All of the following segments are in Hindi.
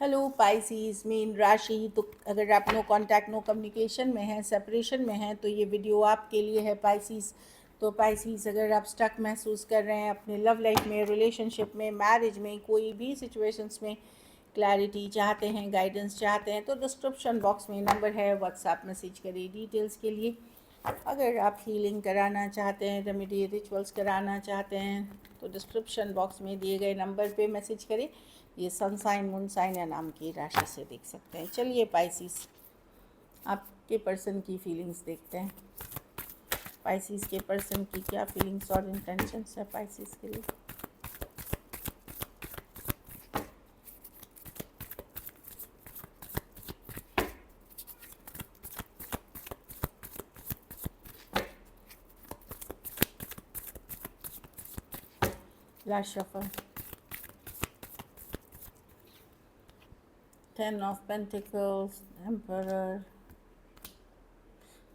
हेलो पाइसीज मीन राशि। तो अगर आप नो कांटेक्ट नो कम्युनिकेशन में हैं, सेपरेशन में हैं, तो ये वीडियो आपके लिए है पाइसीज। तो पाइसीज, अगर आप स्टक महसूस कर रहे हैं अपने लव लाइफ में, रिलेशनशिप में, मैरिज में, कोई भी सिचुएशंस में क्लैरिटी चाहते हैं, गाइडेंस चाहते हैं, तो डिस्क्रिप्शन बॉक्स में नंबर है, व्हाट्सएप मैसेज करिए डिटेल्स के लिए। अगर आप हीलिंग कराना चाहते हैं, रेमेडी रिचुअल्स कराना चाहते हैं, तो डिस्क्रिप्शन बॉक्स में दिए गए नंबर पे मैसेज करें। ये सन साइन, मून साइन या नाम की राशि से देख सकते हैं। चलिए पाइसिस, आपके पर्सन की फीलिंग्स देखते हैं। पाइसिस के पर्सन की क्या फीलिंग्स और इंटेंशंस है पाइसिस के लिए। Last shuffle, 10 of pentacles, emperor.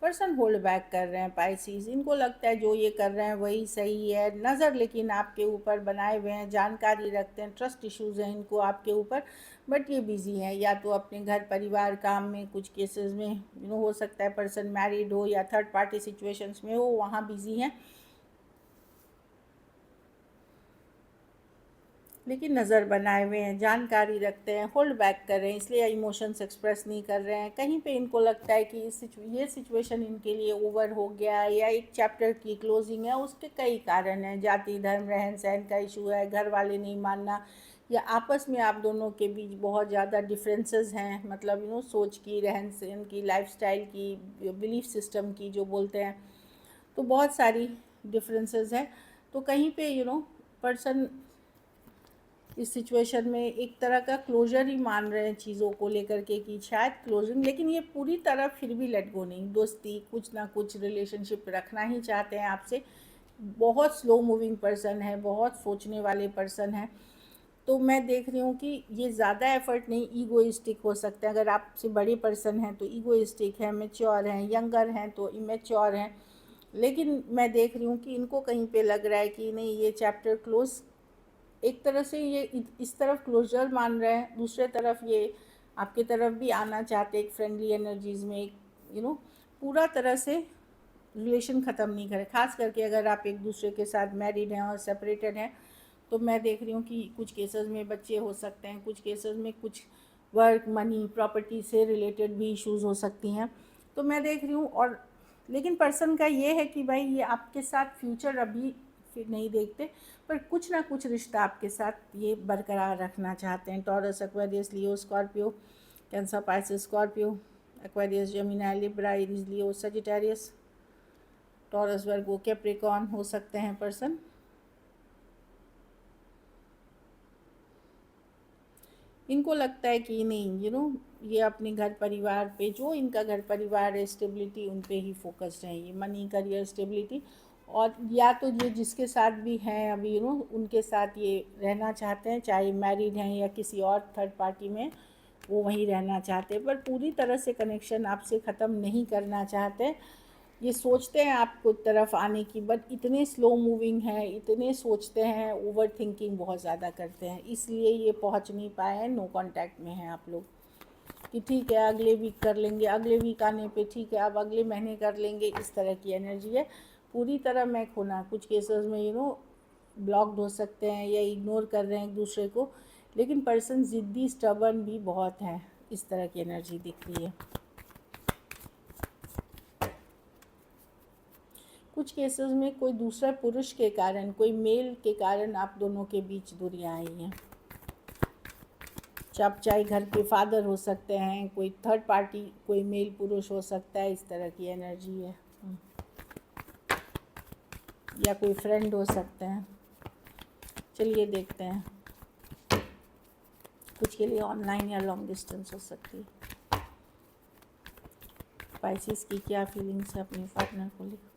Person hold back कर रहे हैं पाइसिस। इनको लगता है जो ये कर रहे हैं वही सही है। नज़र लेकिन आपके ऊपर बनाए हुए हैं, जानकारी रखते हैं, ट्रस्ट इश्यूज़ हैं इनको आपके ऊपर, बट ये बिज़ी हैं या तो अपने घर परिवार काम में। कुछ केसेस में हो सकता है पर्सन मैरिड हो या थर्ड पार्टी सिचुएशंस में हो, वहाँ बिज़ी हैं, लेकिन नज़र बनाए हुए हैं, जानकारी रखते हैं, होल्ड बैक कर रहे हैं, इसलिए इमोशंस एक्सप्रेस नहीं कर रहे हैं। कहीं पे इनको लगता है कि ये सिचुएशन इनके लिए ओवर हो गया है या एक चैप्टर की क्लोजिंग है। उसके कई कारण हैं, जाति धर्म रहन सहन का इशू है, घर वाले नहीं मानना, या आपस में आप दोनों के बीच बहुत ज़्यादा डिफरेंसेस हैं, मतलब सोच की, रहन सहन की, लाइफस्टाइल की, बिलीफ सिस्टम की जो बोलते हैं, तो बहुत सारी डिफरेंसेस हैं। तो कहीं पे पर्सन इस सिचुएशन में एक तरह का क्लोजर ही मान रहे हैं चीज़ों को लेकर के कि शायद क्लोजिंग, लेकिन ये पूरी तरह फिर भी लेट गो नहीं। दोस्ती, कुछ ना कुछ रिलेशनशिप रखना ही चाहते हैं आपसे। बहुत स्लो मूविंग पर्सन है, बहुत सोचने वाले पर्सन है। तो मैं देख रही हूँ कि ये ज़्यादा एफर्ट नहीं, ईगोइस्टिक हो सकते हैं। अगर आपसे बड़े पर्सन हैं तो ईगोइस्टिक है, मैच्योर हैं, यंगर हैं तो इमेच्योर हैं। लेकिन मैं देख रही हूँ कि इनको कहीं पे लग रहा है कि नहीं, ये चैप्टर क्लोज। एक तरह से ये इस तरफ क्लोजर मान रहे हैं, दूसरे तरफ ये आपके तरफ भी आना चाहते हैं एक फ्रेंडली एनर्जीज में, एक पूरा तरह से रिलेशन ख़त्म नहीं करें। खास करके अगर आप एक दूसरे के साथ मैरिड हैं और सेपरेटेड हैं, तो मैं देख रही हूँ कि कुछ केसेस में बच्चे हो सकते हैं, कुछ केसेस में कुछ वर्क, मनी, प्रॉपर्टी से रिलेटेड भी इश्यूज हो सकती हैं। तो मैं देख रही हूँ, और लेकिन पर्सन का ये है कि भाई ये आपके साथ फ्यूचर अभी फिर नहीं देखते, पर कुछ ना कुछ रिश्ता आपके साथ ये बरकरार रखना चाहते हैं। Taurus, Aquarius, Leo, Scorpio, Cancer, Pisces, Scorpio, Aquarius, Gemini, Libra, Aries, Leo, Sagittarius, Taurus, Virgo, Capricorn हो सकते हैं पर्सन। इनको लगता है कि नहीं, ये अपने घर परिवार पे, जो इनका घर परिवार है, स्टेबिलिटी, उन पे ही फोकस्ड है। ये मनी, करियर, स्टेबिलिटी, और या तो ये जिसके साथ भी हैं अभी उनके साथ ये रहना चाहते हैं, चाहे मैरिड हैं या किसी और थर्ड पार्टी में वो वहीं रहना चाहते हैं, पर पूरी तरह से कनेक्शन आपसे ख़त्म नहीं करना चाहते। ये सोचते हैं आपको तरफ आने की, बट इतने स्लो मूविंग हैं, इतने सोचते हैं, ओवर थिंकिंग बहुत ज़्यादा करते हैं, इसलिए ये पहुंच नहीं पाए हैं। नो कांटेक्ट में हैं आप लोग कि ठीक है अगले वीक कर लेंगे, अगले वीक आने पे ठीक है अब अगले महीने कर लेंगे, इस तरह की एनर्जी है। पूरी तरह मैं खोना, कुछ केसेस में ब्लॉक्ड हो सकते हैं या इग्नोर कर रहे हैं एक दूसरे को, लेकिन पर्सन ज़िद्दी, स्टबर्न भी बहुत हैं, इस तरह की एनर्जी दिख रही है। कुछ केसेस में कोई दूसरा पुरुष के कारण, कोई मेल के कारण आप दोनों के बीच दूरियां आई हैं। चाहे घर के फादर हो सकते हैं, कोई थर्ड पार्टी, कोई मेल पुरुष हो सकता है, इस तरह की एनर्जी है। या कोई फ्रेंड हो सकते हैं। चलिए देखते हैं, कुछ के लिए ऑनलाइन या लॉन्ग डिस्टेंस हो सकती है। पाइसिस की क्या फीलिंग्स है अपने पार्टनर को लेकर।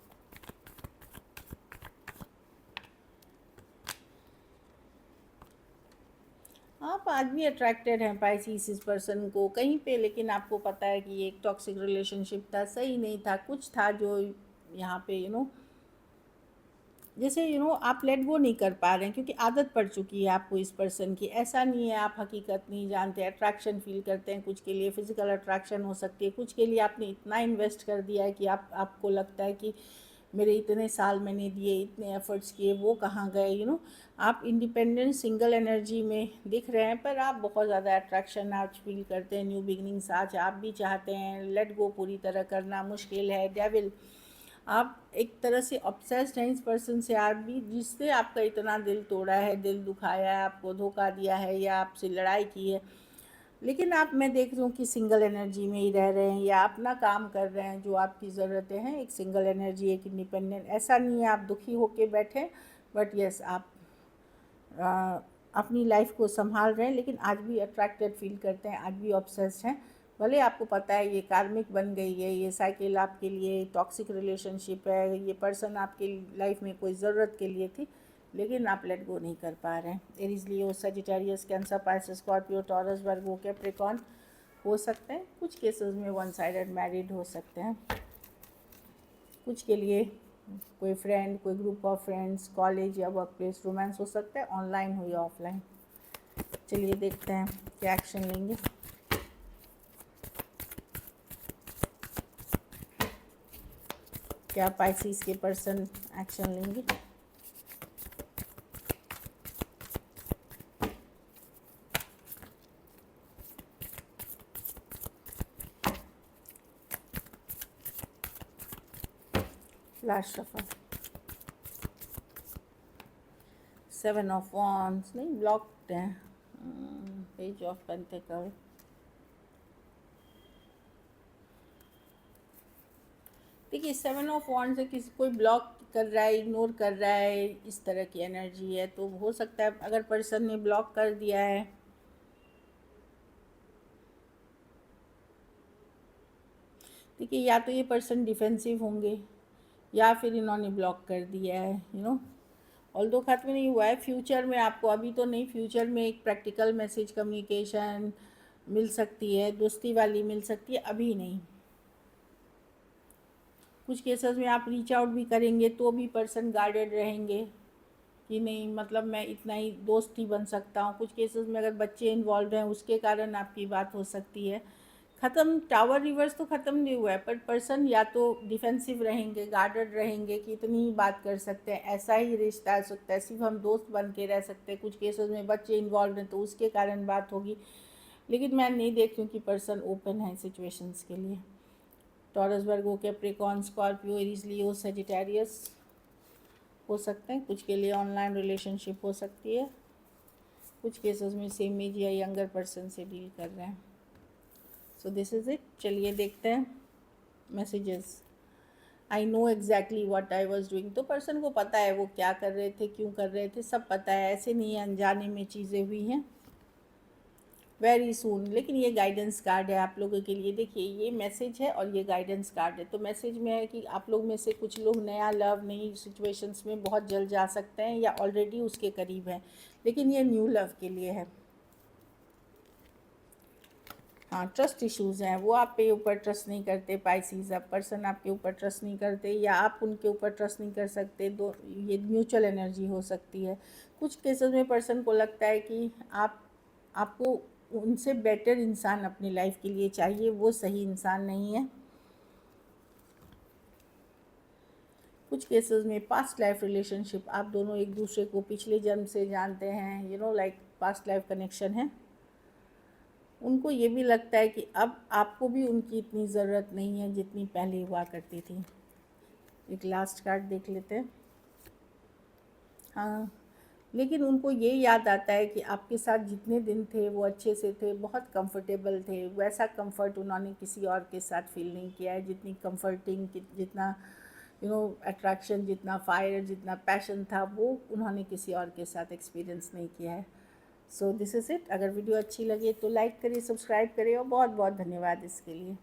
आप आज भी अट्रैक्टेड हैं पाइसिस इस पर्सन को कहीं पे, लेकिन आपको पता है कि ये एक टॉक्सिक रिलेशनशिप था, सही नहीं था, कुछ था जो यहाँ पे जैसे आप लेट गो नहीं कर पा रहे हैं क्योंकि आदत पड़ चुकी है आपको इस पर्सन की। ऐसा नहीं है आप हकीकत नहीं जानते, अट्रैक्शन फील करते हैं कुछ के लिए, फिजिकल अट्रैक्शन हो सकती है, कुछ के लिए आपने इतना इन्वेस्ट कर दिया है कि आपको लगता है कि मेरे इतने साल मैंने दिए, इतने एफर्ट्स किए, वो कहाँ गए। आप इंडिपेंडेंट सिंगल एनर्जी में दिख रहे हैं, पर आप बहुत ज़्यादा अट्रैक्शन आज फील करते हैं, न्यू बिगनिंग्स आज आप भी चाहते हैं। लेट गो पूरी तरह करना मुश्किल है। डेविल, आप एक तरह से ऑब्सेस्ड हैं इस पर्सन से, आप भी, जिससे आपका इतना दिल तोड़ा है, दिल दुखाया है, आपको धोखा दिया है या आपसे लड़ाई की है। लेकिन मैं देख रही हूँ कि सिंगल एनर्जी में ही रह रहे हैं या अपना काम कर रहे हैं जो आपकी ज़रूरतें हैं। एक सिंगल एनर्जी, एक इंडिपेंडेंट। ऐसा नहीं है आप दुखी होके बैठे, बट यस आप अपनी लाइफ को संभाल रहे हैं, लेकिन आज भी अट्रैक्टेड फील करते हैं, आज भी ऑब्सेस्ड हैं। भले आपको पता है ये कार्मिक बन गई है, ये साइकिल आपके लिए टॉक्सिक रिलेशनशिप है, ये पर्सन आपके लाइफ में कोई ज़रूरत के लिए थी, लेकिन आप लेट गो नहीं कर पा रहे हैं। Aries, Leo, Sagittarius, Cancer, Pisces, Scorpio, Taurus, Virgo, Capricorn हो सकते हैं। कुछ केसेस में वन साइडेड मैरिड हो सकते हैं। कुछ के लिए कोई फ्रेंड, कोई ग्रुप ऑफ फ्रेंड्स, कॉलेज या वर्क प्लेस रोमांस हो सकता है, ऑनलाइन हो या ऑफलाइन। चलिए देखते हैं क्या एक्शन लेंगे। क्या पाइसेस के पर्सन एक्शन लेंगे? लास्ट शफल, 7 ऑफ वॉन्ड्स, नहीं ब्लॉक्ड है। पेज ऑफ पेंटिकल, देखिए 7 ऑफ वॉन्ड से किसी कोई ब्लॉक कर रहा है, इग्नोर कर रहा है, इस तरह की एनर्जी है। तो हो सकता है अगर पर्सन ने ब्लॉक कर दिया है, देखिए या तो ये पर्सन डिफेंसिव होंगे या फिर इन्होंने ब्लॉक कर दिया है। ऑल्दो ख़त्म नहीं हुआ है, फ्यूचर में आपको, अभी तो नहीं, फ्यूचर में एक प्रैक्टिकल मैसेज, कम्युनिकेशन मिल सकती है, दोस्ती वाली मिल सकती है, अभी नहीं। कुछ केसेस में आप रीच आउट भी करेंगे तो भी पर्सन गार्डेड रहेंगे कि नहीं, मतलब मैं इतना ही दोस्त ही बन सकता हूँ। कुछ केसेस में अगर बच्चे इन्वॉल्व हैं उसके कारण आपकी बात हो सकती है। ख़त्म, टावर रिवर्स तो ख़त्म नहीं हुआ है, पर पर्सन या तो डिफेंसिव रहेंगे, गार्डेड रहेंगे कि इतनी ही बात कर सकते हैं, ऐसा ही रिश्ता हो सकता है, सिर्फ हम दोस्त बन के रह सकते हैं। कुछ केसेस में बच्चे इन्वॉल्व हैं तो उसके कारण बात होगी, लेकिन मैं नहीं देख रही हूँ कि पर्सन ओपन है सिचुएशंस के लिए। Taurus, Virgo, Capricorn, Scorpio, Aries, Leo, Sagittarius हो सकते हैं। कुछ के लिए ऑनलाइन रिलेशनशिप हो सकती है। कुछ केसेस में सेम एज या यंगर पर्सन से डील कर रहे हैं। So this is it. चलिए देखते हैं messages. I know exactly what I was doing, तो पर्सन को पता है वो क्या कर रहे थे, क्यों कर रहे थे, सब पता है। ऐसे नहीं है अनजाने में चीज़ें हुई हैं। वेरी सून, लेकिन ये गाइडेंस कार्ड है आप लोगों के लिए। देखिए ये मैसेज है और ये गाइडेंस कार्ड है। तो मैसेज में है कि आप लोग में से कुछ लोग नया लव, नई सिचुएशंस में बहुत जल्द जा सकते हैं या ऑलरेडी उसके करीब हैं, लेकिन ये न्यू लव के लिए है। हाँ, ट्रस्ट इश्यूज़ हैं, वो आप पे ऊपर ट्रस्ट नहीं करते पाइसेस, अब पर्सन आपके ऊपर ट्रस्ट नहीं करते या आप उनके ऊपर ट्रस्ट नहीं कर सकते। दो, ये म्यूचुअल एनर्जी हो सकती है। कुछ केसेस में पर्सन को लगता है कि आपको उनसे बेटर इंसान अपनी लाइफ के लिए चाहिए, वो सही इंसान नहीं है। कुछ केसेस में पास्ट लाइफ रिलेशनशिप, आप दोनों एक दूसरे को पिछले जन्म से जानते हैं, लाइक पास्ट लाइफ कनेक्शन है। उनको ये भी लगता है कि अब आपको भी उनकी इतनी ज़रूरत नहीं है जितनी पहले हुआ करती थी। एक लास्ट कार्ड देख लेते हैं। हाँ, लेकिन उनको ये याद आता है कि आपके साथ जितने दिन थे वो अच्छे से थे, बहुत कंफर्टेबल थे। वैसा कंफर्ट उन्होंने किसी और के साथ फील नहीं किया है, जितनी कंफर्टिंग, जितना अट्रैक्शन, जितना फायर, जितना पैशन था, वो उन्होंने किसी और के साथ एक्सपीरियंस नहीं किया है। So this is it. अगर वीडियो अच्छी लगे तो लाइक करिए, सब्सक्राइब करिए और बहुत बहुत धन्यवाद इसके लिए।